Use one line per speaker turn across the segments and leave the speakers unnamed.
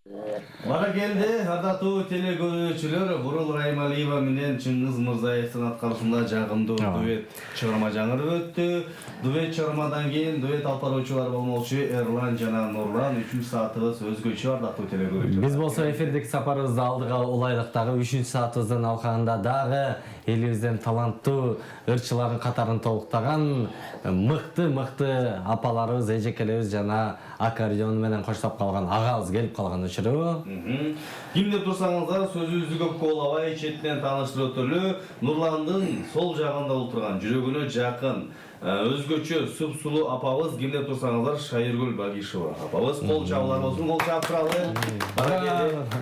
Бара келди, ардактуу телекөрүүчүлөр, Бурул Раймалиева менен Чыңгыз Мырзаевдин аткарышында жагымдуу дуэт чыгарма жаңырып өттү. Дуэт чыгармадан кийин дуэт алып баруучулар болмокчу Эрлан жана Нурлан. 3 саатыбыз өзгөчө, ардактуу телекөрүүчүлөр.
Биз болсо эфирдик сапарыбызды алдыга улайдык дагы 3 саатыбыздын алкагында дагы элибиздин таланттуу ырчылардын катарын толуктаган мыкты апаларыбыз, эжекелерибиз жана аккордеон менен коштоп калган агабыз келип калган учуру.
Ким деп турсаңыздар, сөзүбүздү көпкө улабай четинен тааныштырып өтөлү. Нурландын сол жагында отурган, жүрөгүнө жакын, өзгөчө суп-сулуу апабыз, ким деп турсаңыздар, Шайыргүл Багишева апабыз. Кол чабуулар болсун, кол чаап туралы.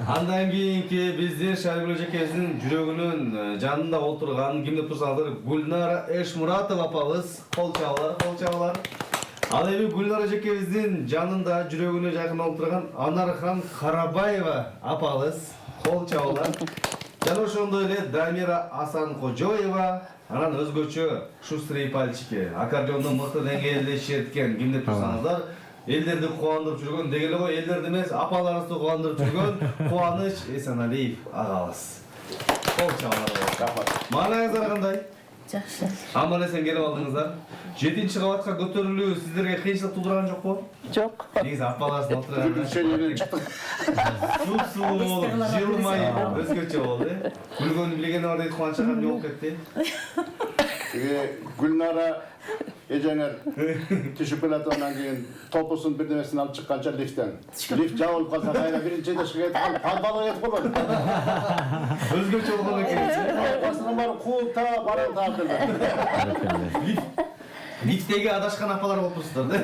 Андан кийинки биздин Шайыргүл эжекебиздин жүрөгүнүн жанында отурган, ким деп турсаңыздар, Гүлнара Эшмуратова апабыз. Кол чабуулар. Ал эми Гүлнара эжекебиздин жанында жүрөгүнө жакын отурган Анархан Карабаева апабыз. Кол чабуулар. Жана ошондой эле Дамира Асанкожоева, анан өзгөчө шустрый пальчики, аккордеонду мыкты деңгээлде черткен, ким деп турсаңыздар, элдерди кубандырып жүргөн, деги эле го элдерди эмес, апаларыбызды кубандырып жүргөн Кубаныч Эсеналиев агабыз. Кол чабуулар. Маанайыңыздар кандай?
Жакшы.
Аман эсен келип алдыңыздар. 7-чи кабатка көтөрүлүү сиздерге кыйынчылык туудурган жокпу?
Жок.
Негизи апаларыбыз отурган. Суп-сулуу болуп, жылмай, өзгөчө болду, Күлгөнү билгени бар дейт, кубанычка кам жок кетти.
Гүлнара эжеңер түшүп келатгандан кийин топусун бир немесин алып чыкканча лифттен. Лифт жабылып калса кайра биринчи этажга кетип калып, палбала кетип калат.
Өзгөчө болгон экен.
Басынан баары кууп таап, баран таап келди.
Лифттеги адашкан апалар болуп турсуздар да.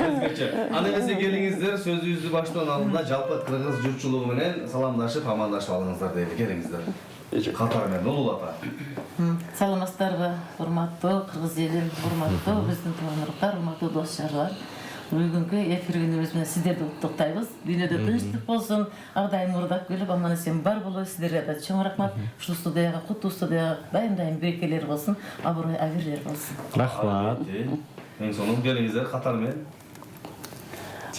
Өзгөчө. Аны эмесе келиңиздер, сөзүбүздү баштоон алдында жалпы кыргыз журтчулугу менен саламдашып, амандашып алыңыздар дейли. Келиңиздер. Катар менен Улуу ата.
Саламатсыздарбы, урматтуу кыргыз элим, урматтуу биздин туугандар, урматтуу дос жарлар. Бүгүнкү эфир күнүбүз менен сиздерди куттуктайбыз. Дүйнөдө тынчтык болсун, ак дайым урдап келип, аман эсен бар болуу, сиздерге да чоң рахмат. Ушул студияга, куттуу студияга дайым берекелер болсун, абырой абирлер болсун.
Рахмат.
Эң сонун келиңиздер катар менен.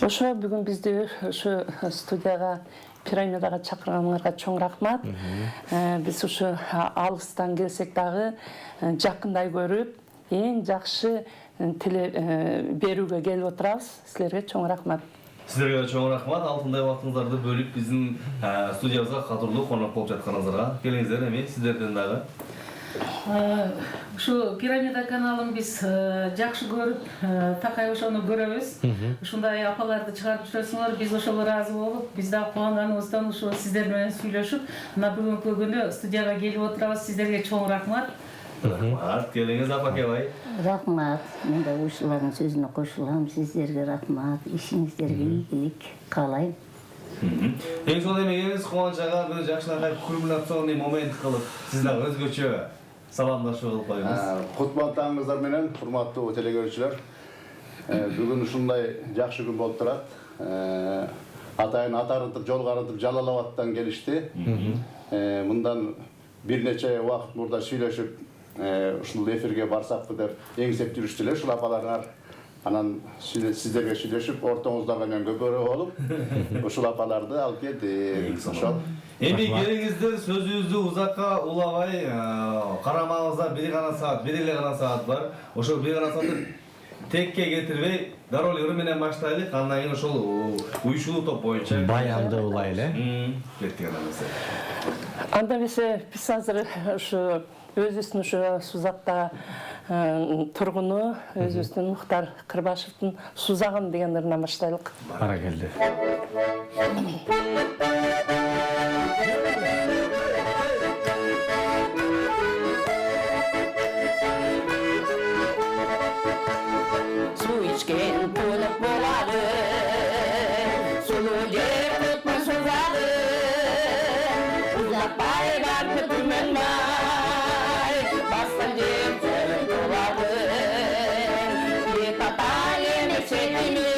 Ошо бүгүн бизди ушу студияга пирамидага чакырганыңарга чоң рахмат. Биз ушу алыстан келсек дагы жакындай көрүп, эң жакшы берүүгө келип отурабыз. Силерге чоң рахмат.
Сиздерге чоң рахмат. Алтындай убактыңыздарды бөлүп биздин студиябызга кадырлуу конок болуп жатканыңыздарга. Келиңиздер, эми сиздерден дагы.
Ушу пирамида каналын биз жакшы көрүп, такай ошону көрөбүз. Ушундай апаларды чыгарып жүрөсүңөр, биз ошого ыраазы болуп, биз да кубанганыбыздан ушу сиздер менен сүйлөшүп, мына бүгүнкү күнү студияга келип отурабыз. Сиздерге чоң рахмат.
Рахмат. Келиңиз Апакебай.
Рахмат. Мен да ушулардын сөзүнө кошулам. Сиздерге рахмат. Ишиңиздерге ийгилик каалайм.
Эң сонун эмегиңиз Кубаныч ага бир жакшынакай кульминационный момент кылып, сиз дагы өзгөчө саламдашуу кылып коюңуз.
Кутман таңыңыздар менен, урматтуу телекөрүүчүлөр. Бүгүн ушундай жакшы күн болуп турат. Атайын атарынтып, жолго арынтып Жалал-Абадтан келишти. Мындан бир нече убакыт мурда сүйлөшүп, ушул эфирге барсакпы деп эңсеп жүрүштүлөр ушул апаларыңар. Анан сиздерге сүйлөшүп, ортоңуздарга мен көпөрө болуп, ушул апаларды алып келдик. Ошол.
Эми келиңиздер, сөзүбүздү узакка улабай, карамагыбызда бир эле гана саат бар. Ошол бир гана саатты текке кетирбей, дароо ыры менен баштайлык. Андан кийин ошол уюшулуу топ боюнча
Баянды улайлы.
Кеттик андан эмесе.
Анда эмесе биз азыр ушу өзүбүздүн ушу Сузакта тургуну, өзүбүздүн Мухтар Кырбашевдин Сузагым деген ырынан баштайлык.
Бара келди.
Su içken toluk boladı, sulu yer tutma suzadı. Uzak baygar kötümen bay, bastın yer çölün doladı. Bir tata yemek çekimi,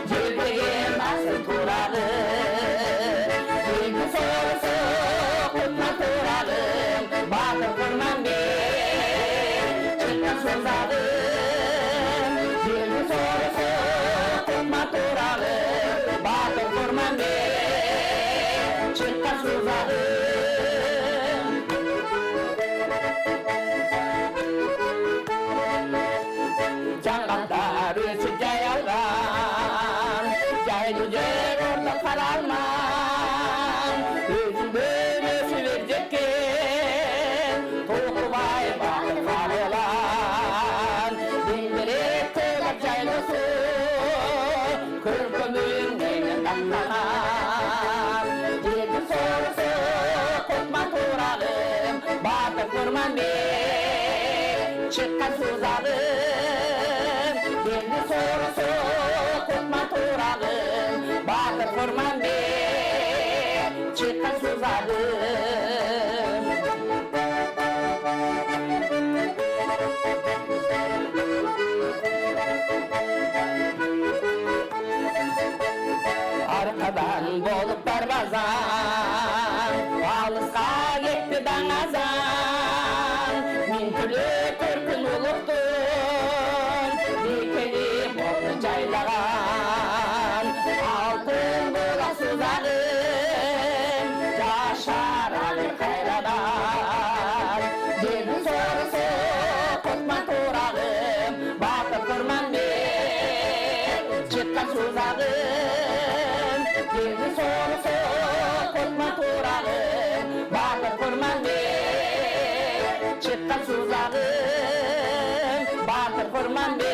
cebegen bastı turadı. Bir gün sonra
жайлы жер орда қаралман, өзүндөн өсүп жеткен, толкубай бакыт каралан, дилберек төгөп жайлысы, көркөмүн менен тактаган, жердин соосу кутма турагым, батыр Курманбек чыккан сузагым, жердин соосу кутма турагым, батыр Курманбек чыккан сузагым. Arkadan bolup barbazan, alыска кетти даңазан, миң түрлүү төркүн улуктун бийкели болду жайлаган, алтын була сузагым, жашар али кайрадан, жердин соорусу кутма турагым, батыр Курманбек чыккан сузагым, жердин соорусу кутма турагым, батыр Курманбек чыккан сузагым, батыр Курманбек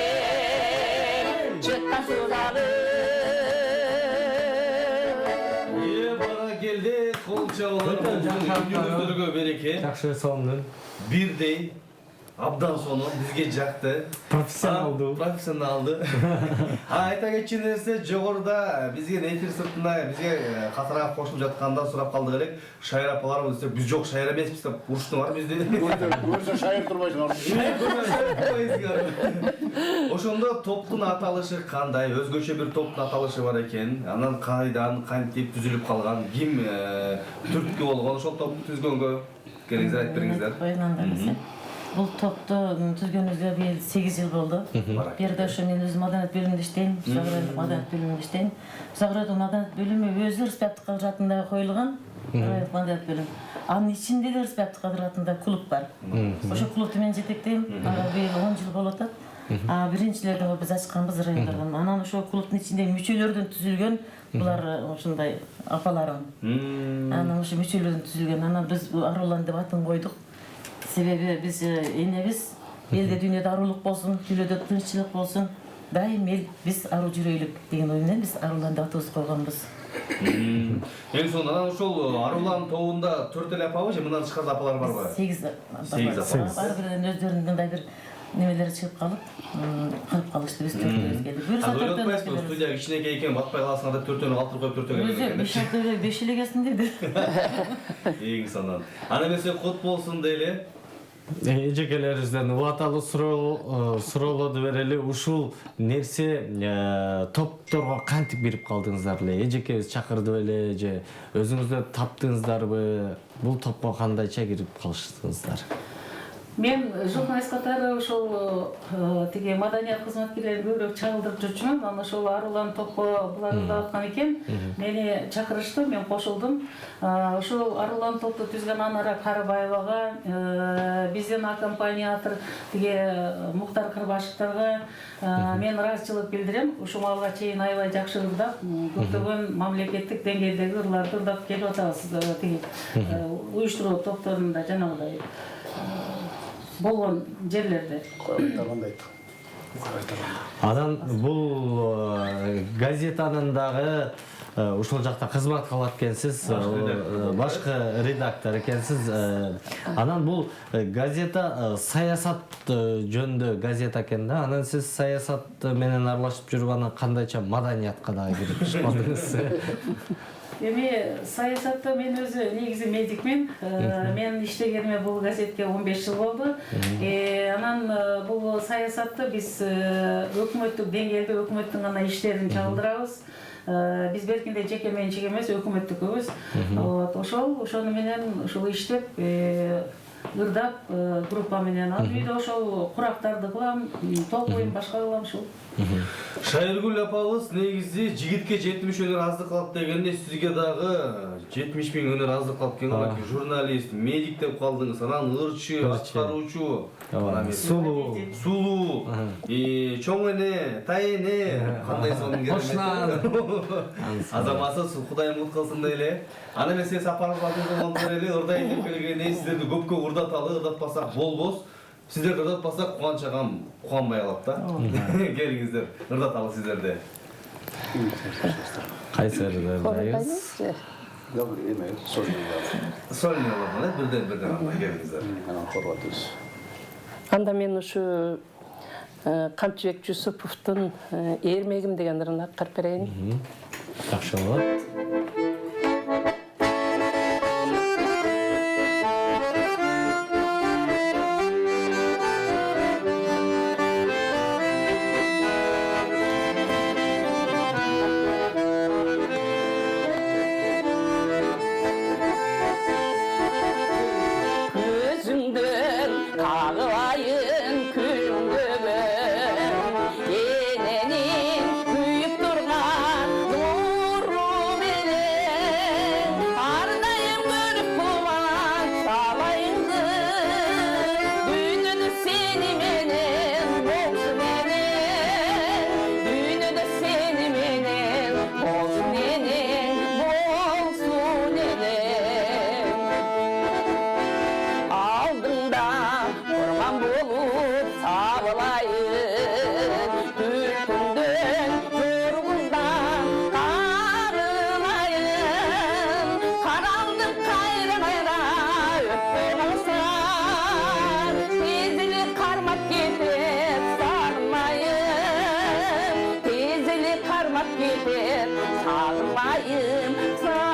чыккан сузагым.
Бара келди, кол чабуулар жүздөргө береке.
Жакшы сонун.
Бирдей абдан сонун бизге жакты. Профессионалдуу. Айта кетчү нерсе жогоруда бизге эфир сыртында бизге катарга кошулуп жатканда сурап калдык элек. Шайыр апаларыбыз десе биз жок шайыр эмеспиз деп уруштуңар бизди.
Көрсө шайыр турбайсыңар.
Ошондо топтун аталышы кандай? Өзгөчө бир топтун аталышы бар экен. Анан кайдан, кантип түзүлүп калган? Ким түрткү болгон ошол топту түзгөнгө? Келиңиздер айтып бериңиздер.
Бұл топты түзгенімізге биыл 8 жыл болды. Берді ошо мен өзүм маданият бөлүмүндө иштейм, Сагырайдын маданият бөлүмүндө иштейм. Сагырайдын маданият бөлүмү өзү Рыспаевдин квадратында коюлган, Сагырайдын маданият бөлүмү. Анын ичинде де Рыспаевдин квадратында клуб бар. Ошо клубду мен жетектейм, биыл 10 жыл болуп атат. Биринчилерден биз ачканбыз райондардан. Анан ошо клубдун ичинде мүчөлөрдөн түзүлгөн булар ушундай апаларым. Анан ошо мүчөлөрдөн түзүлгөн. Анан биз Арулан деп атын койдук. Себеби биз энебиз элде дүйнөдө арулук болсун, түйлөдө тынччылык болсун, дайым эл биз ару жүрөйлүк деген ой менен биз Арулан деп атыбызды койгонбуз.
Эң сонун ошол Арулан тобунда 4 эле апабы же мындан тышкары апалар барбы?
8 апа. Ар биринин өздөрүнүн мындай бир немелери чыгып калып калышты биз төртөөбүз келдик.
Ойлотпайсызбы, студия кичинекей экен, батпай каласың да 4-төнү калтырып коюп 4-төгө
Өзү 5 эле келсин деди.
Эң сонун. Ана эмесе кут болсун дейли.
Эжекелерибизден убаталуу суроолорду берели. Ушул нерсе топторго кантип кирип калдыңыздар эле? Эжекебиз чакырды беле же өзүңүздөр таптыңыздарбы? Бул топко кандайча кирип калыштыңыздар?
Мен журналист катары ошол тиги маданият кызматкерлерин көбүрөөк чагылдырып жүрчүмүн. Анан ошол Арулан топко булар ырдап экен. Мени чакырышты, мен кошулдум. Ошол Арулан топту түзгөн Анара Карабаевага, биздин аккомпаниатор тиги Муктар Кырбашевдарга мен ыраазычылык билдирем. Ушул маалга чейин аябай жакшы ырдап, көптөгөн мамлекеттик деңгээлдеги ырларды ырдап келип атабыз. Тиги уюштуруу топторунда жанагыдай болгон жерлерде.
Анан бул газетанын дагы ушул жакта кызмат кылат экенсиз, башкы редактор экенсиз. Анан бул газета саясат жөнүндө газета экен да. Анан сиз саясат менен аралашып жүрүп анан кандайча маданиятка дагы кирип чыкпадыңыз?
Эми саясатта мен өзү негизи медикмин. Мен иштегениме бул газетке 15 жыл болду. Анан бул саясатты биз өкмөттүк деңгээлде өкмөттүн гана иштерин чагылдырабыз. Биз беркинде жеке менчик эмес, өкмөттүкөбүз. Ошону менен ушул иштеп ырдап группа менен ал үйдө ошол курактарды кылам, токуйм, башка кылам ушул.
Шайыргүл апабыз негизи жигитке 70 өнөр аздык калат дегенде сизге дагы 70 000 өнөр аздык калып келген. Журналист, медик деп калдыңыз, анан ырчы, аткаруучу, сулуу, чоң эне, тай эне, кандай сонун керемет. Азаматсыз Кудай мут кылсын эле. Аны мен сиз сапарга батырып эле ырдайын деп келгенде сиздерди көпкө ырдаталы, ырдатпасак болбос. Сиздер ырдатпасак Кубанч агам кубанбай калат да. Келиңиздер, ырдаталы сиздерди.
Кайсы ырдайбыз?
Yok, eме, sormuyorlar.
Сольный болот, бирден анда келиңиздер.
Анан хорватыбыз.
Анда мен ушу Камчыбек Жусуповдун Эрмегим деген ырын аткарып берейин.
Жакшы болот.
Gözünden kağılayın küngümün, enenin büyük durgan nuru benim. Ardayım görüp kuvan salayındı, düğünü seni menin olsun enin, düğünü seni menin olsun enin, olsun enin. Aldığında orman bulup sağlayın, Türkünden, yorgundan karılayın. Karanlık kayrayla öpün alsan, tezili karmak gidip sarmayın, tezili karmak gidip sarmayın, sarmayın.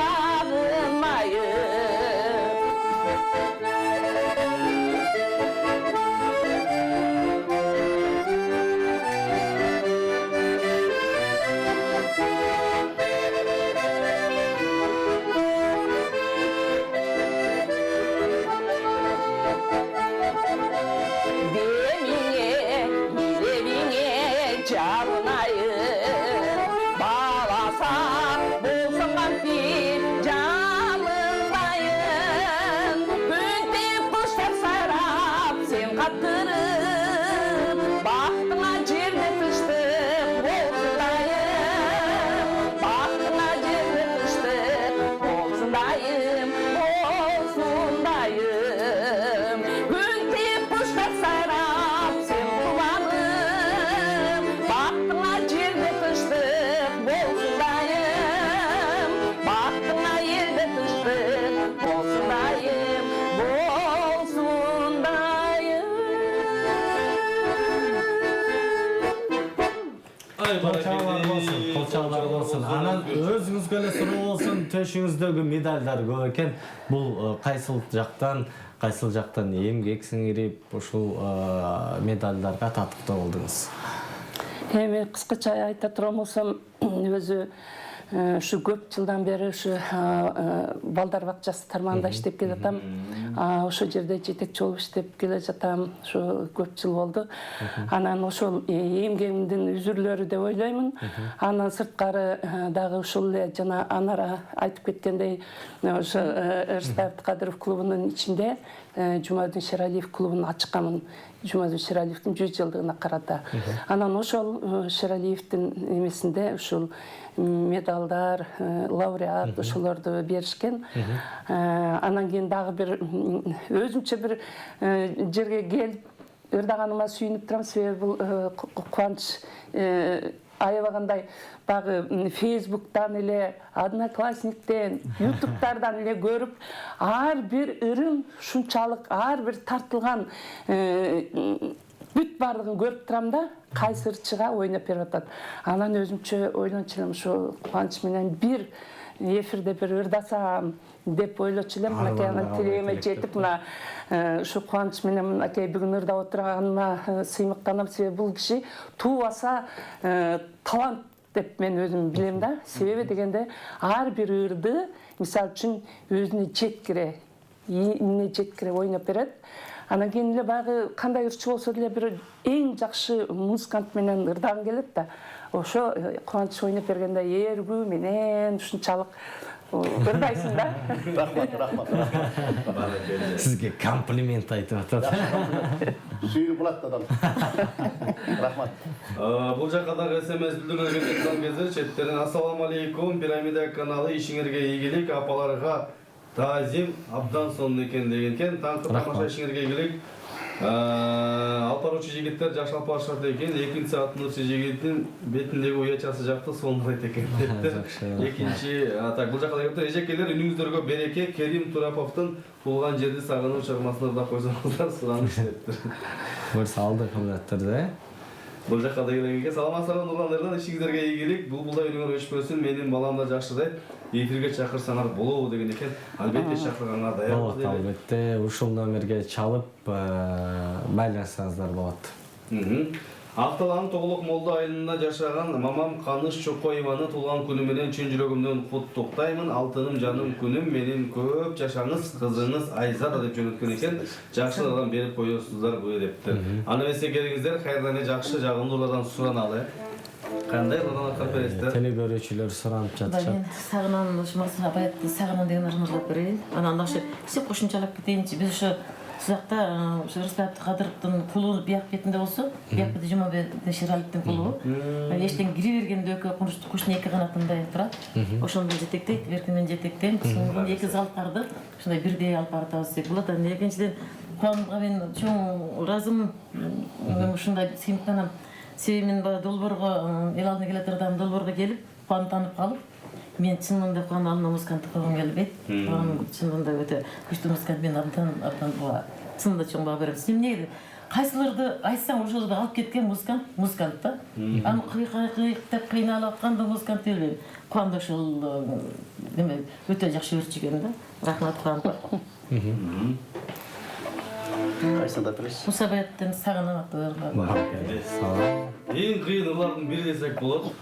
Demine, yüreğine canlayın, bağlasan bulsun bir canlılayın. Büntip kuşlar sarap sen kattırıp, baktına cirde tıştık bolsundayım, baktına cirde tıştık bolsundayım, bolsundayım. Büntip kuşlar sarap sen kullanıp, baktına cirde tıştık bolsundayım, baktına yerde tıştık bolsundayım, bolsundayım.
Ay
Kolçağlar болсын, kolçağlar болсын. Анан өзүңүзгө эле суроо болсун, төшүңүздөгү медальдар көп экен. Бул кайсыл жактан эмгек сиңирип ушул медальдарга татыктуу болдуңуз?
Эми кыскача айта турган болсом, өзү ушу көп жылдан бери ушу балдар бакчасы тармагында иштеп келатам. Ошол жерде жетекчи болуп иштеп келе жатам. Ушу көп жыл болду. Анан ошол эмгегимдин үзүрлөрү деп ойлоймун. Анан сырткары дагы ушул эле жана Анара айтып кеткендей, ошо Эрстайб Кадыров клубунун ичинде Жумадин Шералиев клубун ачканмын. Жумадин Шералиевдин 100 жылдыгына карата. Анан ошол Шералиевдин эмесинде ушул медалдар, лауреат ошолорду беришкен. Анан кийин дагы бир өзүмчө бир жерге келип ырдаганыма сүйүнүп турам, себеби бул кубанч аябагандай багы Фейсбуктан эле, Одноклассниктен, Ютубтардан эле көрүп, ар бир ырым ушунчалык, ар бир тартылган бүт барлыгын көрүп турам да, кайсы ырчыга ойноп берип атат. Анан өзүмчө ойлончу элем, ушу Кубанч менен бир эфирде бир ырдасам деп ойлочу элем. Мынакей анан тилегиме жетип, мына ушу Кубанч менен мынакей бүгүн ырдап отурганыма сыймыктанам, себеби бул киши туубаса талант деп мен өзүм билем да. Себеби дегенде ар бир ырды мисалы үчүн өзүнө жеткире эмне жеткирип ойноп берет. Анан кийин эле баягы кандай ырчы болсо деле бир эң жакшы музыкант менен ырдагың келет да. Ошо Кубаныч ойноп бергенде эргүү менен ушунчалык ырдайсың да.
Рахмат.
Сизге комплимент айтып атат.
Сүйүнүп калат адам. Рахмат.
Бул жакка дагы СМС билдирүүлөргө жаткан кезде четтерин ассаламу алейкум, Пирамида каналы ишиңерге ийгилик, апаларга таазим абдан сонун экен деген экен. Таңкы тамаша ишиңерге ийгилик. Алпаручу жигиттер жакшы алпарышат экен. Экинчи атынырчы жигиттин бетиндеги уячасы жакты сонурайт экен дептир. Экинчи так бул жакка келиптир. Эжекелер үнүңүздөргө береке. Керим Тураповдун туулган жерди сагынуу чыгармасына да койсоңуздар сураныш дептир.
Көрсө алдык кымбаттар да.
Бул жакка да келген. Саламатсыздар Нурлан, ишиңиздерге ийгилик. Бул булда үйрөнгөр өчпөсүн. Менин балам да жакшыдайт. Эфирге чакырсаңар болобу деген экен. Албетте чакырганга даярбыз
Болот, албетте ушул номерге чалып байланышсаңыздар болот.
Акталанын Тоголок Молдо айылында жашаган мамам Каныш Чокоеваны туулган күнү менен чын жүрөгүмдөн куттуктаймын. Алтыным жаным күнүм менин көп жашаңыз, кызыңыз Айзада деп жөнөткөн экен. Жакшыдан берип коесуздар бу дептир. Аны эмесе келиңиздер, кайрадан эле жакшы жагымдуулардан сураналы. Кандай ырдан аткарып бересиздер?
Теле көрүүчүлөр суранып жатышат.
Мен сагынан ушмасы абаятты сагынан деген ырмырлап берейин. Анан ошо кичи кошумчалап кетейинчи. Биз ошо сузакта Рыспаевди Кадыровдун кулу бияк бетинде болсо, бияк бети Жумабек Шералиевдин кулу. Эштен кире бергенде экөө куштун эки канатындай турат. Ошону жетектейт, беркинен жетектейм. Соңку эки залттарды ушундай бирдей алып баратабыз десек болот. Анан экинчиден Кубанга мен чоң ыраазымын. Ушундай сыймыктанам. Себеби мен долбоорго эл алдына келатырдам, долбоорго келип, Кубанды таанып калып, мен чынында Кубанды алдына музыканттык кылгым келбейт. Кубан чынында өтө күчтүү музыкант, мен абдан чынында чоң баа берем. Эмнеге кайсыларды айтсаң ошолорду алып кеткен музыкант да. Аны кыйыктап кыйналып атканда музыкант элбейм. Кубан да ошол эме өтө жакшы өрчүгөн да. Рахмат Кубанга.
Кайсында бересиз?
Мусабаяттан сагынам аттарга.
Эң кыйын ырлардын бири десек болот.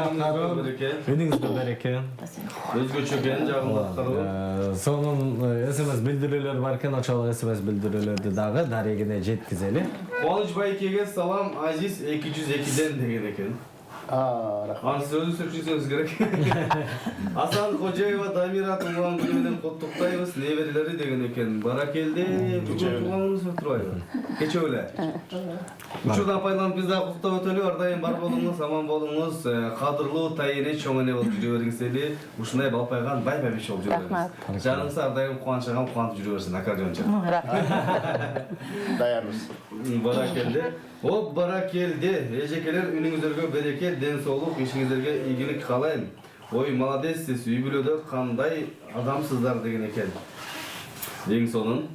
аткаруу, үнүңүзгө береке.
Өзгөчө экен жагымды аткаруу.
Сонун СМС билдирүүлөр бар экен, ошол СМС билдирүүлөрдү дагы дарегине жеткизели.
Кубаныч байкеге салам, Азиз 202ден деген екен.
Рахмат.
Аны сиз өзүңүз сөйлөшүңүз керек. Асан Кожоева Дамира туулган күнү менен куттуктайбыз, неберелери деген екен. Баракелде, бүгүн туулганыңыз өтүрбайбы? Кече эле. Учурдан пайдаланып биз дагы куттуктап өтөлү. Ар дайым бар болуңуз, аман болуңуз. Кадырлуу тайыне чоң эне болуп жүрө бериңиздерли. Ушундай балпайган бай-бабиш болуп жүрө бериңиз. Жаныңыз ар дайым кубанычаган кубантып жүрө берсин, аккордеончу.
Даярбыз.
Баракелде. О, баракелде. Эжекелер үнүңүздөргө береке, ден соолук, ишиңиздерге ийгилик каалайм. Ой, молодецсиз, үй бүлөдө кандай адамсыздар деген экен. Эң сонун.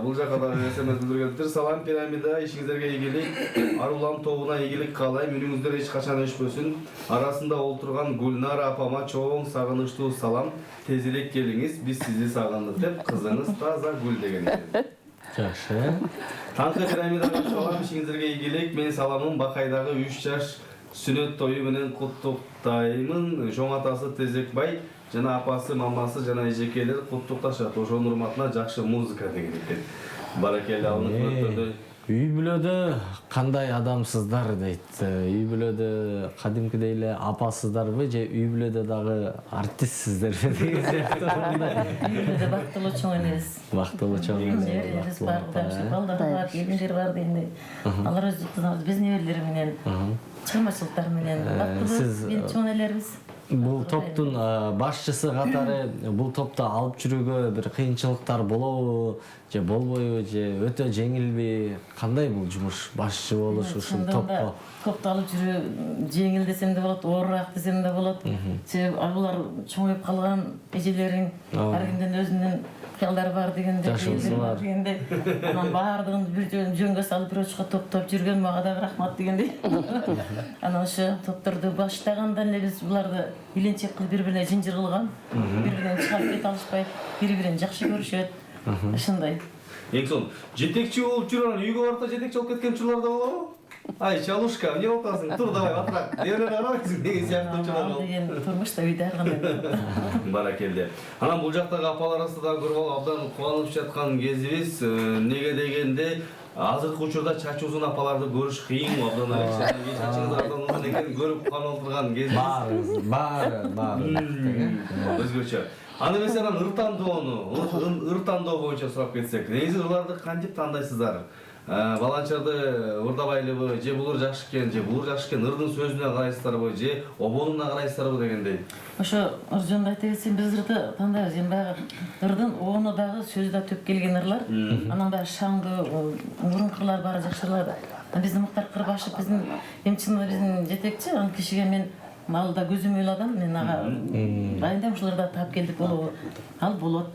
Бул жака дагы СМС билдиргендер. Салам пирамида, ишиңиздерге ийгилик. Арулам тобуна ийгилик каалайм. Үнүңүздөр эч качан өчпөсүн. Арасында олтурган Гүлнара апама чоң сагынычтуу салам. Тезирээк келиңиз, биз сизди сагындык деп кызыңыз Таза Гүл деген экен.
Жакшы.
Таңкы пирамидага салам, ишиңиздерге ийгилик. Менин саламым Бакайдагы 3 жаш сүнөт тою менен куттуктаймын. Чоң атасы Тезекбай жана апасы, мамасы жана эжекелер куттукташат. Ошонун урматына жакшы музыка деген экен. Баракелде, алынып
Үй бүлөдө кандай адамсыздар дейт. Үй бүлөдө кадимкидей эле апасыздарбы же үй бүлөдө дагы артистсиздерби деген сыяктуу.
Үй бүлөдө бактылуу чоң энебиз.
Бактылуу чоң
Неберелерибиз бар, балдар бар, келиндер бар дегендей. Алар өз кыздарыбыз, биз неберелер менен, чыгымчылыктар менен бактылуу чоң энелерибиз.
Бул топтун башчысы катары бул топто алып жүрүүгө бир кыйынчылыктар болобу же болбойбу же өтө жеңилби? Кандай бул жумуш, башчы болуш ушул топко?
Топто алып жүрүү жеңил десем да болот, оорураак десем да болот. Себеби алар чоңоюп калган эжелериң ар кимдин өзүнүн кыялдары бар дегенде, анан баардыгын бир жөнгө салып бир очко топтоп жүргөн мага дагы рахмат дегендей. Анан ошо топторду баштагандан эле биз буларды иленчек кылып бири-бирине жинжир кылган, бири-биринен чыгарып кете алышпайт, бири-бирин жакшы көрүшөт. Ошондой.
Эң сонун. Жетекчи болуп жүрүп, үйгө барып да жетекчи болуп кеткен учурлар да болобу? Ай, чалушка, эмне болуп каласың? Тур давай, атрак. Дереле карабайсың деген сыяктуу учурлар болот.
Деген турмушта үйдө ар кандай.
Баракелде. Анан бул жактагы апалар арасында көрүп алып абдан кубанып жаткан кезибиз. Неге дегенде азыркы учурда чачы узун апаларды көрүш кыйын, абдан эле чачыңыз абдан узун экенин көрүп кабыл турган кезибиз.
Баары.
Өзгөчө. Аны mesela ыр тандоо боюнча сурап кетсек, негизи ырларды кантип тандайсыздар? Баланчарды ырдабайлыбы, же булур жакшы экен, же булур жакшы экен, ырдын сөзүнө карайсыздарбы, же обонуна карайсыздарбы дегендей.
Ошо ыр жөнүндө айта кетсем, биз ырды тандайбыз. Эми баягы ырдын обону дагы сөзү да төп келген ырлар. Анан баягы шаңды, мурункырлар баары жакшырлады. Биздин Муктар Кырбашев биздин эмчинде биздин жетекчи, ал кишиге мен малда көзүм ойладым, мен ага дайындап ушуларда таап келдик болобу, ал болот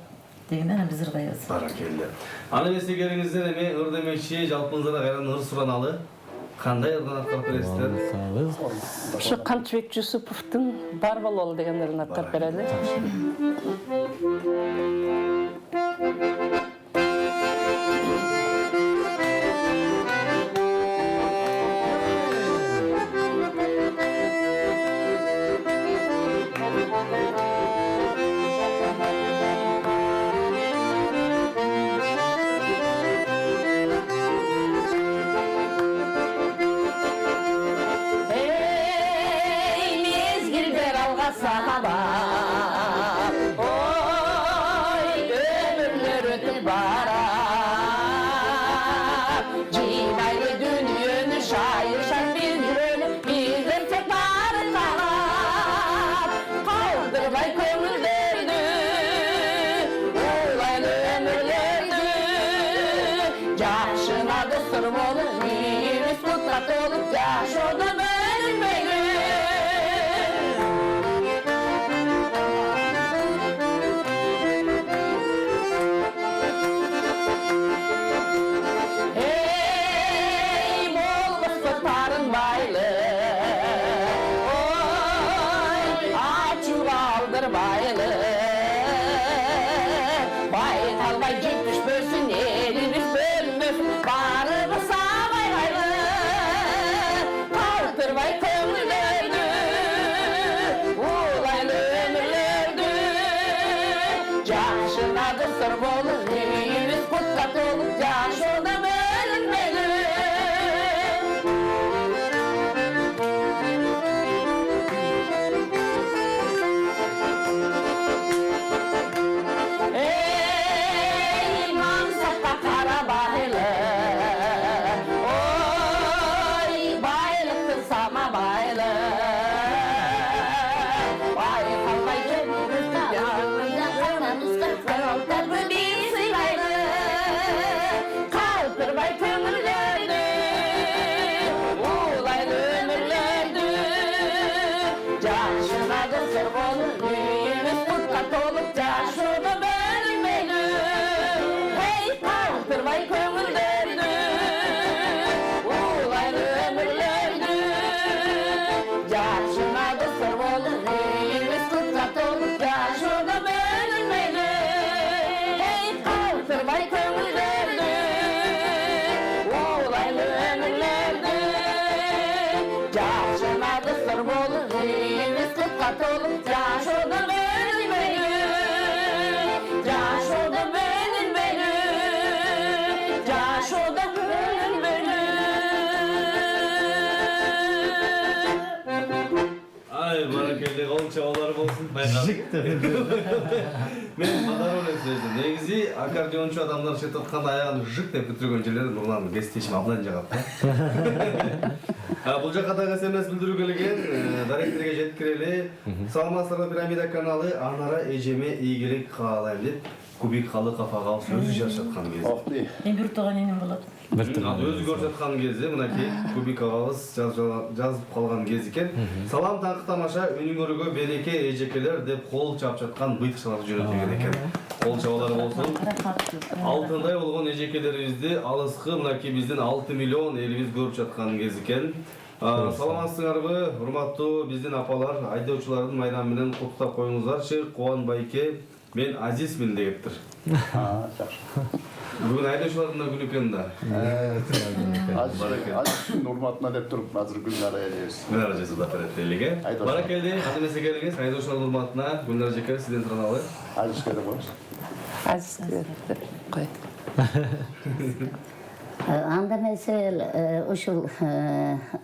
дегенден биз ырдайбыз.
Баракелде. Аны эмесе келиңиздер, эми ыр демекчи, жалпыңызда кайрадан ыр сураналы. Кандай ырдан аткарып бересиздер?
Ошо Канчыбек Жусуповдун бар бололу деген ырын аткарып берели. sır bolur, evimiz kutla dolu, yaşoda bölünmeli. Ey mansaka kara baylı, oy baylıktı sama baylı. Vay kalmay çöpümüzde, yanımızda kanımızda, kanımızda bir sıylaylı. Kalkırmay kömürlerdi, ulaylı ömürlerdi. Canşına da sır olur, düğümüz kutlat olup, canşına bölünmeli. Hey kalkırmay kömürlerdi, ulaylı ömürlerdi. Canşına da sır olur, düğümüz kutlat olup, canşına bölünmeli. Hey kalkırmay kömürlerdi, ulaylı ömürlerdi. Canşına da sır olur, düğümüz kutlat olup, canşına bölünmeli. Canşına bölünmeli. Canşına bölünmeli.
Ay barakallah kol çabalarım olsun. Men kadar öyle söyledim. Негизи аккордеончу адамдар шет атканда аягын жык деп бүтүргөн жерлер Нурлан кесиптешим абдан жагат. Бул жака дагы СМС билдирүү келген. Даректерге жеткирели. Саламатсыздарбы, Пирамида каналы анара эжеме ийгилик каалайм деп Кубик Халыков ага өзү жазып аткан кезде.
Окти.
Мен бир туган энем болот.
Өзү көрсөткөн кезде мынакей Кубик агабыз жазып калган кез экен. Салам таңкы тамаша, үнүңөргө береке эжекелер деп кол чаап жаткан быйтыкчалар жөнөтүлгөн экен. Кол чабалар болсун. Алтындай болгон эжекелерибизди алыскы мынакей биздин 6 миллион элибиз көрүп жаткан кез экен. Саламатсыңарбы, урматтуу биздин апалар, айдоочулардын майрамы менен куттуктап коюңуздарчы. Кубан байке, мен Азизмин дептир.
Жакшы.
Бүгүн айдоочулардын да күнү экен да.
Азиздин урматына деп туруп азыр Гүлнара элебиз.
Гүлнара Жесулдап элге. Баракелди, кадым эсе келиңиз, айдоочулардын урматына Гүлнара жеке сизден сураналы.
Азизге деп коебуз.
Азизге деп кой.
Анда месел ушул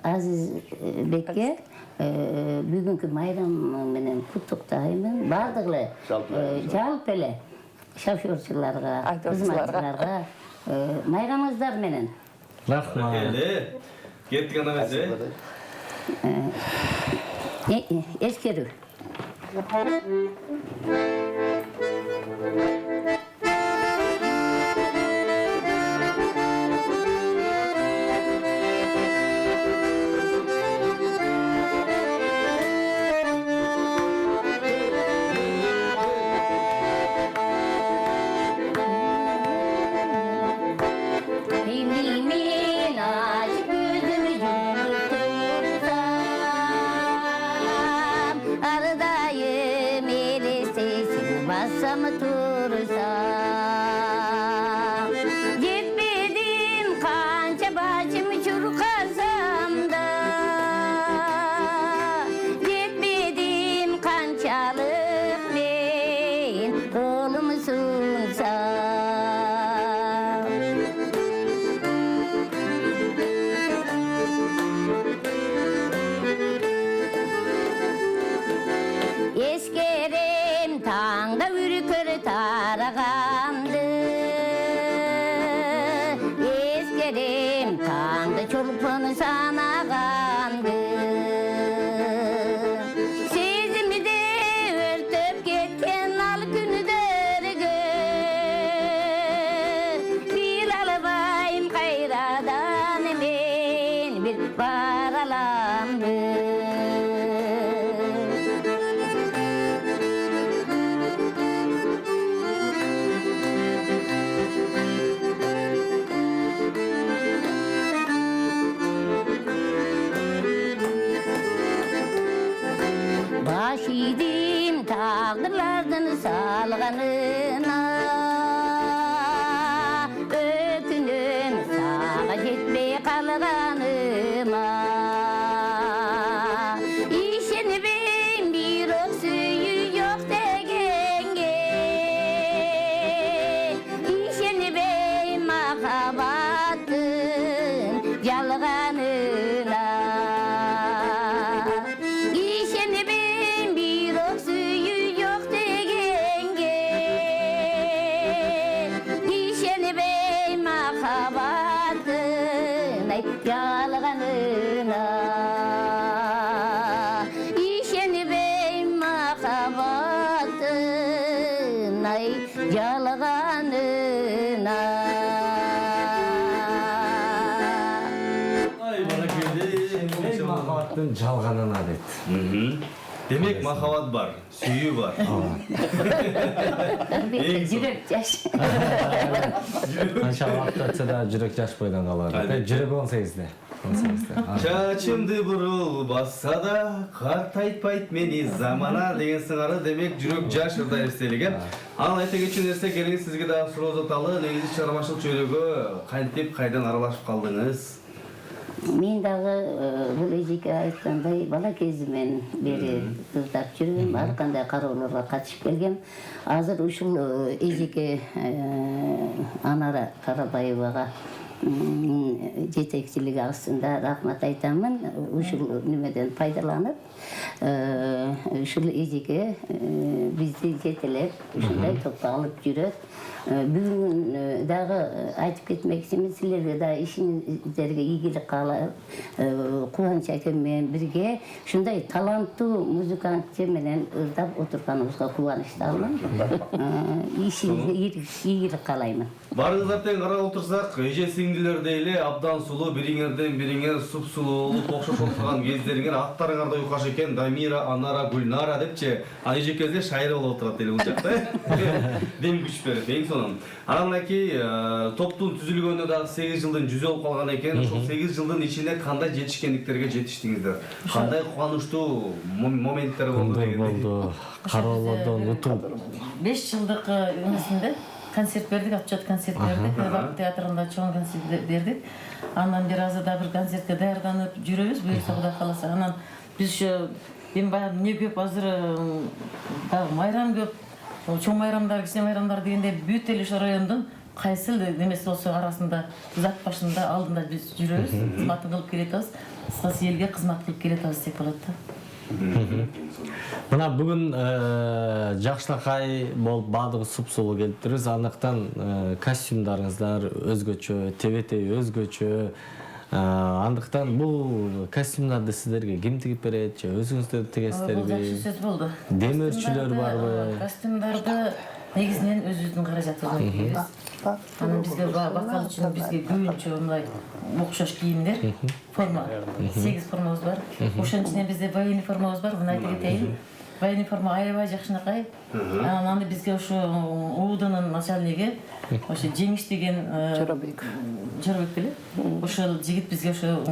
Азиз бекке бүгүнкү майрам менен куттуктаймын. Бардыгы жалпы эле шофёрчуларга, кызматчыларга майрамыңыздар менен.
Рахмат.
Кеттик анда эмесе.
Эскерүү. Ardayım elesteysin basamı tursam. Gitmedim kanca başımı çurkasam da. Gitmedim kançalık ben kolumu sunsam. Eskerim tağda ürkür taragandı. Eskerim tağda çolpunu sanagandı. Sezimde örtüp ketken al günlerge. Bir albayım kayradan men bir paralandı. Başidim tağdırlardan salganına. Ökünüm sağa jetmey kalganıma. İşini ben bir ok suyu yok degenge. махаббатын ай жалганына.
Ай, баракелде.
Махаббаттын жалганына дейт.
Демек махаббат бар, сүйүү бар.
Жүрек жаш.
Канча убакыт өтсө да жүрөк жаш бойдон калар. Жүрөк 18'de.
Чачымды бурул басса да картайтпайт мени замана деген сыңары демек жүрөк жаш ырда эстелиген. Анан айта кетчү нерсе келиңиз сизге дагы суроо uzatалы. Негизи чыгармачылык жөнүгө кантип кайдан аралашып калдыңыз?
Мен дагы бул эжеке айткандай бала кезимен бери ырдап жүрөм, ар кандай кароолорго катышып келгем. Азыр ушул эжеке Анара Карабаевага жетекчилиги астында рахмат айтамын. Ушул немеден пайдаланып, ушул эжеке бизди жетелеп, ушундай топко алып жүрөт. Бүгүн дагы айтып кетмекчимин, силерге да ишиңиздерге ийгилик каалап, Кубаныч акем менен бирге ушундай таланттуу музыкантчы менен ырдап отурганыбызга кубанычтамын. Ишиңизге ийгилик каалаймын.
Барыңыздар тең карап отурсак, эже сиңдилердей эле абдан сулуу, бириңерден бириңер суп-сулуу болуп окшош отурган кездериңер аттарыңарда уйкаш экен. Дамира, Анара, Гүлнара депчи, эжекеде шайыр болуп отурат эле бул жакта. Дем күч берет эң сонун. Анан кийин топтун түзүлгөнүнө дагы 8 жылдын жүзү болуп калган экен. Ошол 8 жылдын ичинде кандай жетишкендиктерге жетиштиңиздер? Кандай кубанычтуу моменттер болду дегендей?
Болду. Кароолордон утуп
5 жылдык эмесинде концерт бердик, отчет концерт бердик. Бак театрында чоң концерт бердик. Андан бери азыр да бир концертке даярданып жүрөбүз, буюрса Кудай кааласа. Анан биз ошо эми баягы эмне көп азыр дагы майрам көп. Чоң майрамдар, кичине майрамдар дегенде бүт эле ошо райондун кайсыл немеси болсо арасында зат башында алдында биз жүрөбүз, кызматын кылып келатабыз. Кыскасы элге кызмат кылып келатабыз деп болот да.
Мына бүгүн жакшынакай болуп баардыгы суп-сулуу келиптирбиз. Андыктан костюмдарыңыздар өзгөчө, тебетеи өзгөчө. Андыктан бул костюмдарды сиздерге ким тигип берет, же өзүңүздөр тигесиздерби?
Бул жакшы сөз болду.
Демөөрчүлөр барбы?
Костюмдарды негизинен өзүбүздүн каражатыбыздан кийебиз. Анан бизге бакал үчүн бизге көбүнчө мындай окшош кийимдер, форма, 8 формабыз бар. Ошонун ичинен бизде военный формабыз бар, муну айта кетейин. Военный форма аябай жакшынакай. Анан аны бизге ошо УУДнын начальниги, ошо Жеңиш деген Жоробек беле. Ошол жигит бизге ошо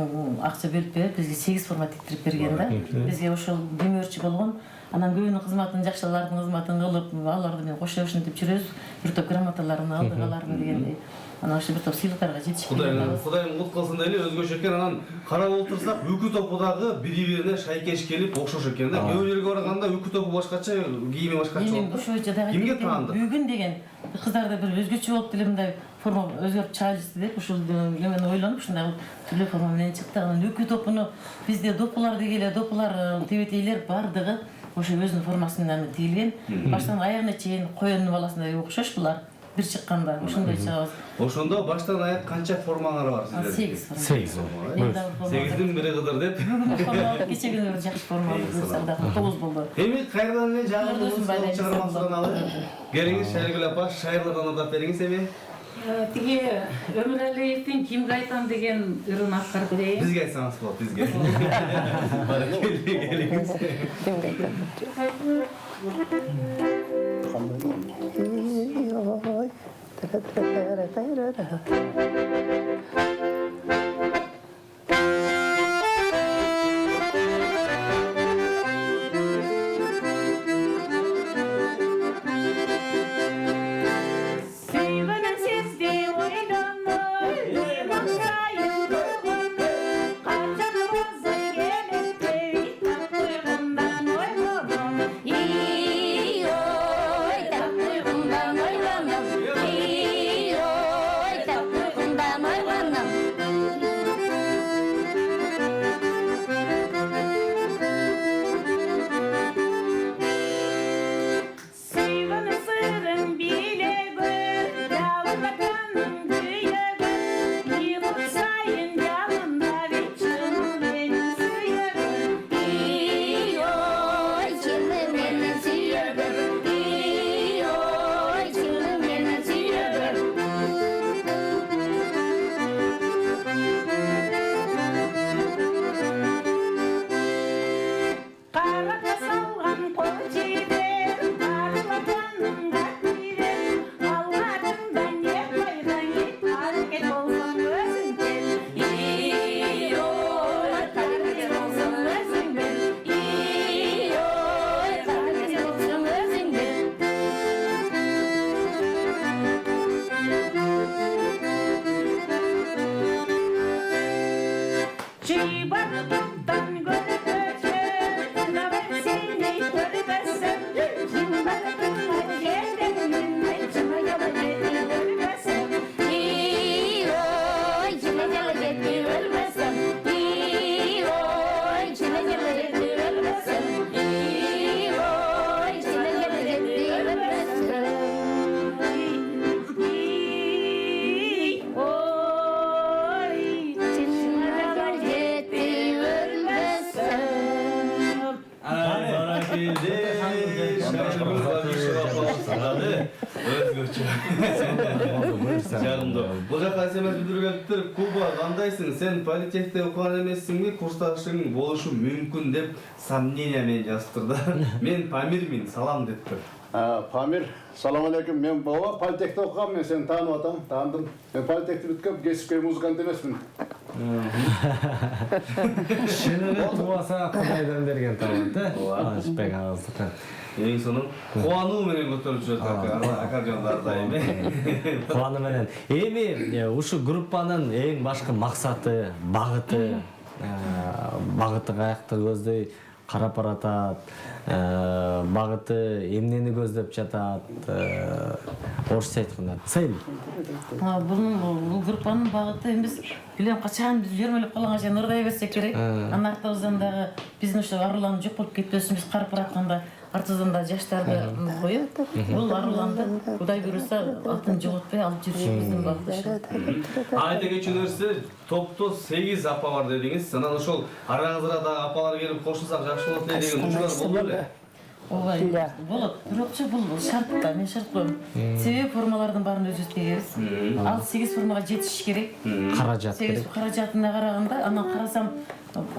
акча бөлүп берип, бизге 8 форма тиктирип берген да. Бизге ошол демөөрчү болгон. Анан көбүнүн кызматын, жакшылардын кызматын кылып, аларды менен кошо ушинтип жүрөбүз. Бир топ грамоталарын алдык аларды дегендей. Анан ошо бир топ сыйлыктарга жетишип келебиз.
Кудайым кут кылсын дейли, өзгөчө экен. Анан карап отурсак, үкү топу дагы бири-бирине шайкеш келип окшош экен да. Кээ жерге барганда үкү топу башкача, кийими башкача болот.
Ошочо дагы
кимге таандык?
Бүгүн деген кыздарда бир өзгөчө болуп деле мындай форма өзгөрүп чыгайлысы деп ушул немени ойлонуп ушундай түрлүү форма менен чыкты. Анан үкү топуну бизде допулар дегеле, допулар, тебетейлер бардыгы ошо өзүнүн формасы менен тигилген. Баштан аягына чейин коёнун баласындай окшош булар. Бир чыкканда ошондой чыгабыз.
Ошондо баштан аяк канча формаңар бар сиздердин?
8 форма.
8-дин бири кыдыр деп.
Кечеге бир жакшы форма болду, 9 болду.
Эми кайрадан эле жагымдуу чыгармасынан алып, келиңиз Шайыргүл апа, шайырлардан ырдап бериңиз эми.
Тиги Өмүралиевдин Кимге айтам деген ырын аткарып берейин.
Бизге айтсаңыз болот, бизге. Баракелде, келиңиз.
Кимге
Өзгөчө. Жагымдуу. Бул жака SMS билдиргендер Куба кандайсың? Сен политехте окуган эмессиңби? Курсташың болушу мүмкүн деп сомнение менен жазыптыр. Мен Памирмин, салам дептир.
Памир, салам алейкум. Мен бaba политехте окугам, мен сени таанып атам, таандым. Мен политехти бүткөм, кесипкөй музыкант эмесмин.
Шынымен туаса Кудайдан берген талант, Алышбек агасына.
Эң сонун кубануу менен көтөрүлүп жатат аккордеондор дайым.
Кубануу менен. Эми ушу группанын эң башкы максаты, багыты каякты көздөй карап баратат, багыты эмнени көздөп жатат, орусча айтканда цель.
Бул группанын багыты эмес, билем качан биз жөрмөлөп калганга чейин ырдай берсек керек. Анан артыбыздан дагы биздин ошо аруланып жок болуп кетпесин, биз карап баратканда артыбыздан да жаштарды коюп, бул аруланды Кудай буйруса атын жоготпой алып жүрүш биздин багыт.
Айта кетчүңүздөр, топто 8 апа бар дедиңиз. Анан ошол араңызда дагы апалар келип кошулсак жакшы болот деген учурлар болду беле?
Ооба, болот. Бирокчу бул шарт да, мен шарт коем. Себеби формалардын баарын өзүбүз тегебиз. Ал 8 формага жетиш керек.
Каражат керек.
8 каражатына караганда, анан карасам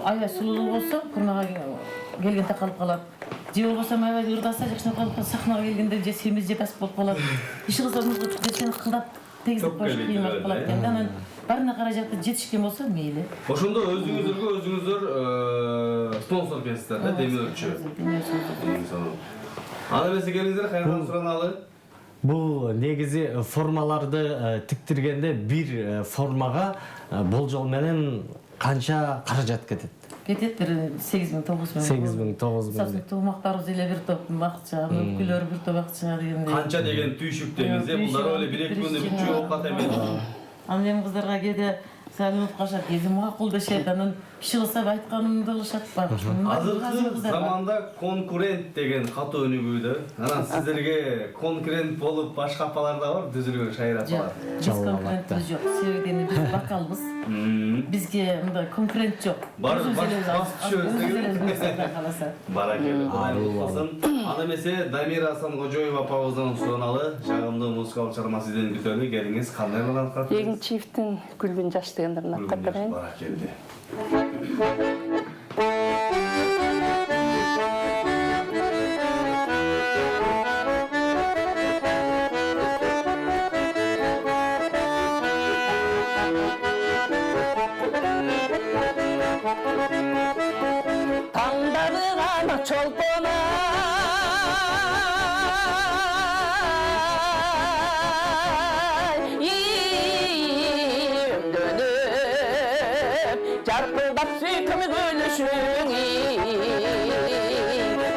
аябай сулуу болсо формага келген такалып калат. Же болбосо аябай ырдаса жакшы калып сахнага келгенде же семиз же тасып болуп калат. Иш кылсаңыз десең кылдап тегизип коюш кыйын болуп калат экен. Анан баарына каражаты жетишкен болсо мейли.
Ошондо өзүңүздөр спонсор бересиздер да, демөөрчү. Аны эмесе келиңиздер, кайрадан сураналы.
Бул негизи формаларды тиктиргенде бир формага болжол менен канча каражат кетет?
Кетет бир 8 000 9 000.
8 000 9 000.
Сасын тумактарыбыз эле бир топ бакча, өкүлөр бир топ бакча дегендей.
Канча деген түйшүк деңиз, булар эле 1-2 күндө бүтчү оокат эмес.
Анан эми кыздарга кээде салынып калышат, кээде макул дешет, анан киши кылса айтканымды кылышат бар.
Азыркы заманда конкурент деген катуу өнүгүүдө. Анан сиздерге конкурент болуп башка апалар да бар, түзүлгөн шайыр апалар.
Биз конкурентибиз жок. Себеби биз вокалбыз. Бизге мындай конкурент жок.
Бар,
каласа.
Баракелде, Кудай болсун. Аны эмесе Дамира Асанкожоева апабыздан сураналы, жагымдуу музыкалык чыгарма сизден күтөлү, келиңиз, кандай ыргатат?
Эгин чифтин Гүлбүн жаш дегендерин аткарып берейин.
Баракелде.
Таңдады ғана чолпонай, үйімдөніп, жарқылдап сүйкім гүлішің,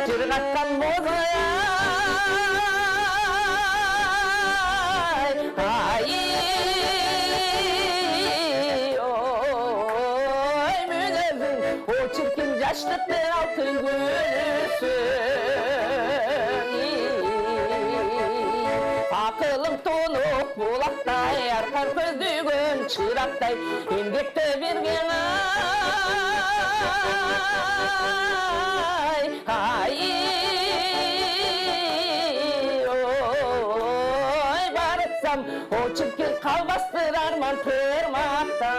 жырғатқан бозай, ой, мүнезің, о чиркин жаштықты алтын гүлісің. Ақылың тұнық бұлақтай, арқар көздігін шырақтай, еңбекті берген ай, ой, барытсам, о чиркин қалбастыр арман тұрмақтай.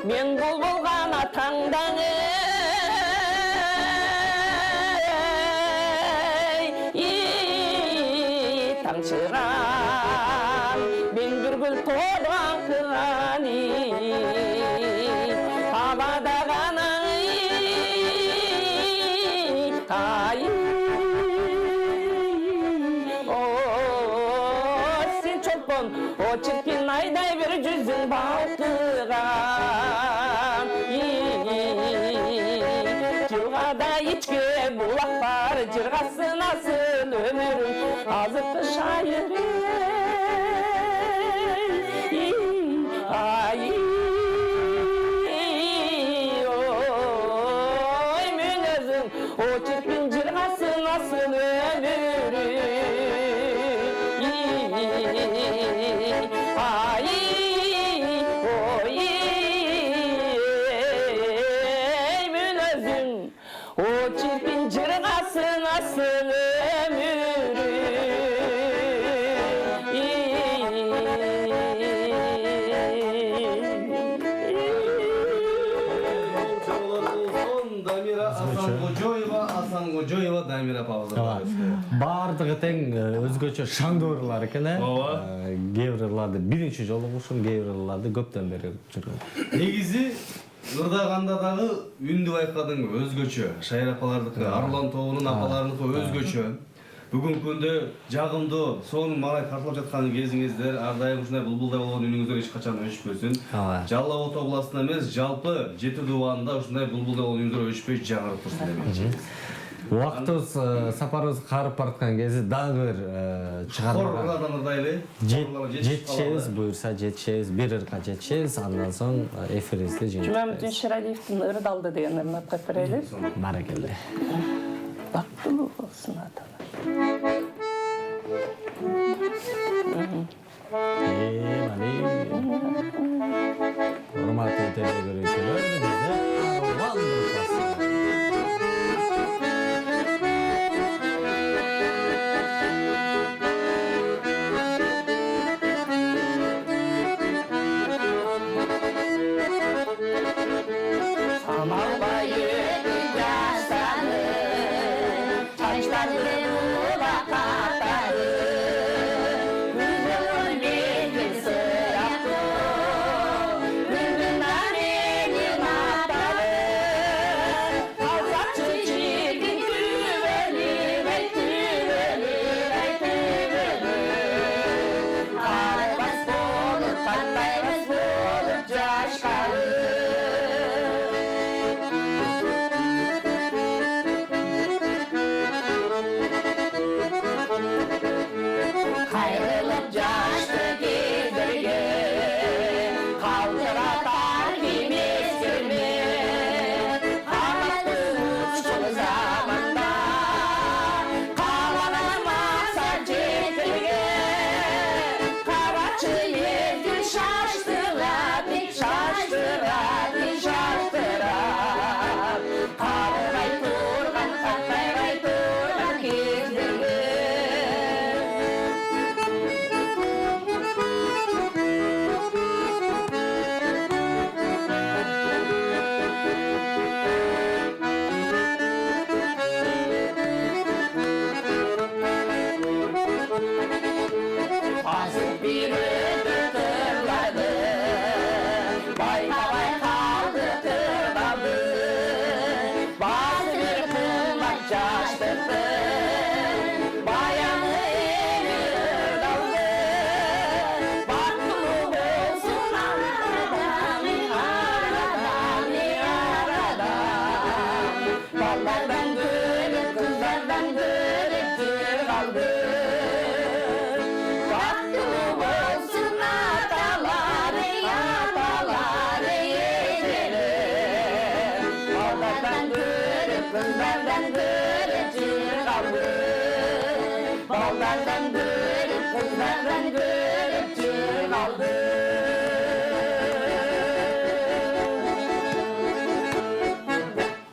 Мен бұл болғана таңдаңы, таңшыран, мен бір гүл тоған қыраны, табада ғана, сен чолпон, о чиркин айдай бір жүзің балтырған. Жылғада ичке булақ бар, жырғасынасын өмірің, азықты шайыры. Ой, мен өзің, о чиркин жырғасынасын өмірің. Ай,
Замира апабызды
Бардығы тең өзгөчө шаңдоорлар экен,
Ооба.
Кээ бирлерди биринчи жолу ушун, кээ бирлерди көптөн бери жүргөн.
Негизи ырдаганда дагы үндү байкадың өзгөчө. Шайыр апалардыкы, Арлан тобунун апаларыныкы өзгөчө. Бүгүнкү күндө жагымдуу, сонун малай тартылып жаткан кезиңиздер, ар дайым ушундай булбулдай болгон үнүңүздөр эч качан өчпөсүн. Жалал Абад областында эмес, жалпы Жети Дубанда ушундай булбулдай болгон үнүңүздөр өчпөй жаңырып турсын демекчи.
Убактыбыз, сапарыбыз карып бараткан кезде дагы бир чыгармага
Хоргуладан ырдайлы.
жетишебиз, буюрса жетишебиз, бир ырга жетишебиз, андан соң эфирибизди
Жумамдин Ширалиевдин ырдалды деген ырматка берели.
Баракелде.
Бактылуу болсун ата.
Урматтуу телекөрүүчүлөр, бизде Арулан группасы.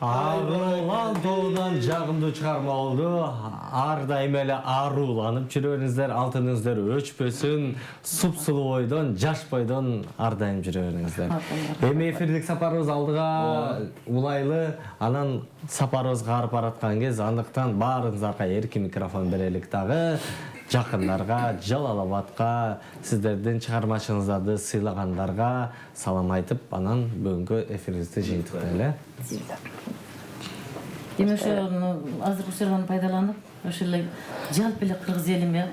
Арулан тобунан жагымдуу чыгарма болду. Ар дайым эле аруланып жүрөңүздөр, алтыныңыздар өчпөсүн, супсулуу бойдон, жаш бойдон ар дайым жүрөңүздөр. Эми эфирдик сапарыбыз алдыга улайлы, анан сапарыбызга карып бараткан кез, андыктан баарыңыздарга эркин микрофон берелик дагы. Жакындарга, Жалал Абадка, сиздердин чыгармачылыгыңыздарды сыйлагандарга салам айтып, анан бүгүнкү эфирибизди жыйынтыктайлы.
Демек азыркы учурдан пайдаланып, ошол эле жалпы эле кыргыз элиме,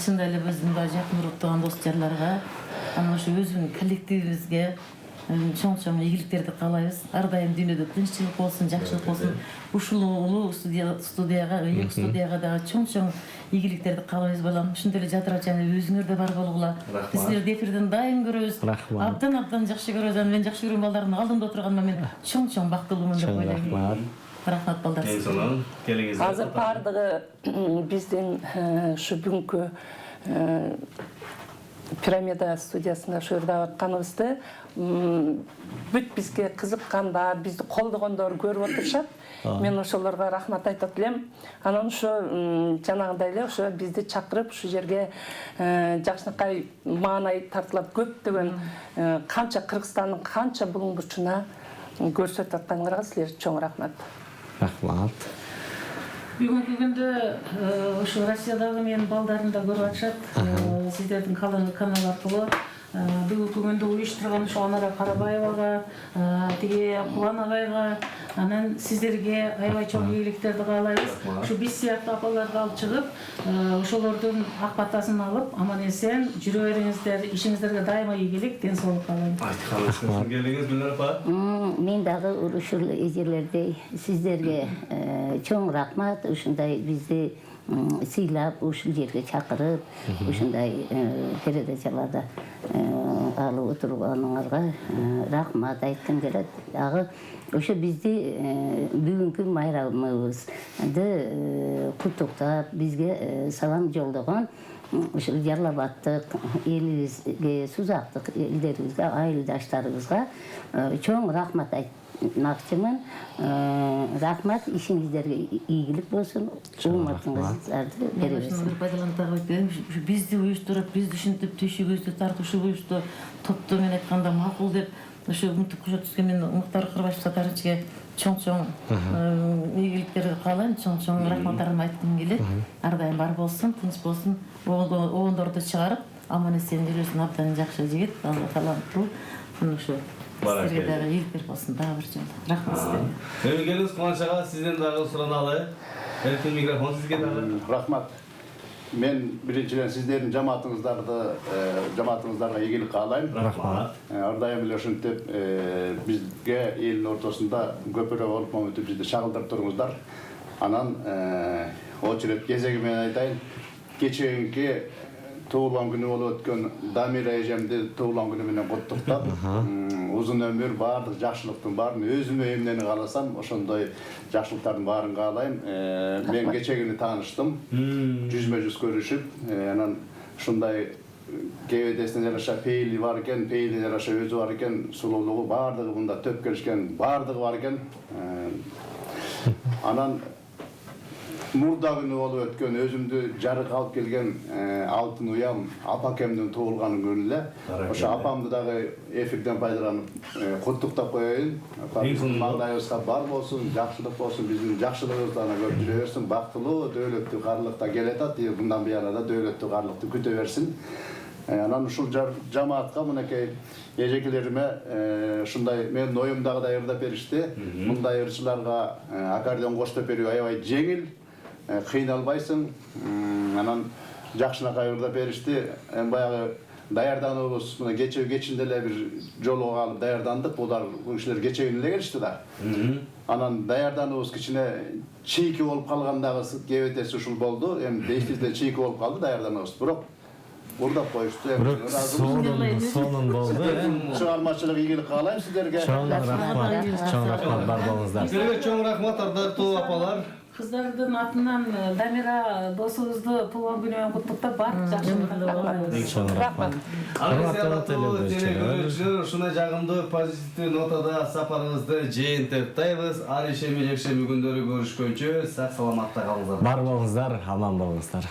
чындап эле биздин жакын уруктаган дос жарларга, анан ошо өзүбүздүн коллективибизге чоң ийгиликтерди каалайбыз. Ар дайым дүйнөдө тынччылык болсун, жакшылык болсун. Ушул улуу студияга, ыйык студияга дагы чоң ийгиликтерди каалайбыз балам. Ушундай эле жадырап жана өзүңөр да бар болгула. Биз силерди эфирден дайым көрөбүз. Абдан жакшы көрөбүз. Мен жакшы көргөн балдардын алдында отурганга мен чоң бактылуумун деп ойлойм. Рахмат балдар.
Азыр бардыгы биздин ушу бүгүнкү Пирамида студиясында шырдап атканыбызды бүт бизге кызыккандар, бизди колдогондор көрүп отурушат. Мен ошолорго рахмат айтып элем. Анан ошо жанагындай эле ошо бизди чакырып ушу жерге жакшынакай маанай тартылып көптөгөн канча Кыргызстандын канча булуң бурчуна көрсөтүп атканыңарга силерге чоң рахмат.
Рахмат.
Бүгүнкү күндө ошо Россиядагы менин балдарым да көрүп атышат. Сиздердин канал аркылуу бүгүнкү күндө уюштурган ошо Анара Карабаевага, тиги Кубан агайга, анан сиздерге аябай чоң ийгиликтерди каалайбыз. Ушу биз сыяктуу апаларды алып чыгып, ошолордун ак батасын алып, аман эсен жүрө бериңиздер, ишиңиздерге дайыма ийгилик, ден соолук каалайм.
Айткан келдиңиз Гүлнар апа.
Мен дагы ушул эжелердей сиздерге чоң рахмат, ушундай бизди сыйлап, ушул жерге чакырып, ушундай передачаларда алып отурганыңарга рахмат айткым келет. Дагы ошо бизди бүгүнкү майрамыбызды куттуктап, бизге салам жолдогон ушул Жалал Абадтык элибизге, Сузактык элдерибизге, айылдаштарыбызга чоң рахмат айтмакчымын. Рахмат, ишиңиздерге ийгилик болсун, урматыңыздарды бере берсин.
Бир пайдаланып дагы айтып берейин. Ушу бизди уюштуруп, бизди ушинтип түйшүгүбүздү тартышып уюшту, топту мен айтканда макул деп ошо мынтип кошо түзгөн мен Муктар Кырбашев Сатарычке чоң ийгиликтерди каалайм, чоң рахматтарымды айткым келет. Ар дайым бар болсун, тынч болсун, оондорду чыгарып, аман эсен жүрөсүн. Абдан жакшы жигит, таланттуу. Ошо сиздерге дагы ийгиликтер болсун дагы бир жолу. Рахмат сиздерге.
Эми келиңиз Кубаныч ага, сизден дагы сураналы. Эркин микрофон сизге дагы.
Рахмат. Мен биринчиден сиздердин жамаатыңыздарга ийгилик каалайм.
Рахмат.
Ар дайым эле ушинтип бизге элдин ортосунда көпүрө болуп моментип бизди чагылдырып туруңуздар. Анан очередь кезеги менен айтайын. Кечээинки туулган күнү болуп өткөн Дамира эжемди туулган күнү менен куттуктап, узун өмүр, баардык жакшылыктын баарын өзүмө эмнени кааласам, ошондой жакшылыктардын баарын каалайм. Мен кечээ тааныштым, жүзмө-жүз көрүшүп, анан ушундай кебедесине жараша пейили бар экен, пейилине жараша өзү бар экен, сулуулугу баардыгы мында төп келишкен, баардыгы бар экен. Анан мурда күнү болуп өткөн өзүмдү жарык алып келген алтын уям апакемдин туулган күнү эле. Ошо апамды дагы эфирден пайдаланып куттуктап коеюн. Магдайыбызга бар болсун, жакшылык болсун, биздин жакшылыгыбызды ана көрүп жүрө берсин, бактылуу, дөөлөттүү карлыкта келатат, мындан буяна да дөөлөттүү карлыкты күтө берсин. Анан ушул жамаатка мынакей эжекелериме ушундай менин оюмдагыдай ырдап беришти. Мындай ырчыларга аккордеон коштоп берүү аябай жеңил. Кыйналбайсың, анан жакшынакай ырдап беришти. Баягы даярдануубуз мына кечинде эле бир жолго калып даярдандык. Булар бул кишилер кечээ эле келишти да. Анан даярдануубуз кичине чийки болуп калгандагы кебетеси ушул болду. Эми действительно чийки болуп калды даярдануубуз. Бирок урдап коюшту.
Сонун болду.
Чыгармачылык ийгилик каалайм сиздерге.
Чоң рахмат бар болуңуздар.
Сиздерге чоң рахмат, ардактуу апалар.
Кыздардын атынан Дамира досубузду туулган күнү менен куттуктап баардык жакшылыктарды каалайбыз.
Рахмат.
Ардактуу телекөрүүчүлөр, ушундай жагымдуу позитивдүү нотада сапарыбызды жыйынтыктайбыз. Ар ишеме жекшемби күндөрү көрүшкөнчө сак саламатта калыңыздар.
Бар болуңуздар, аман болуңуздар.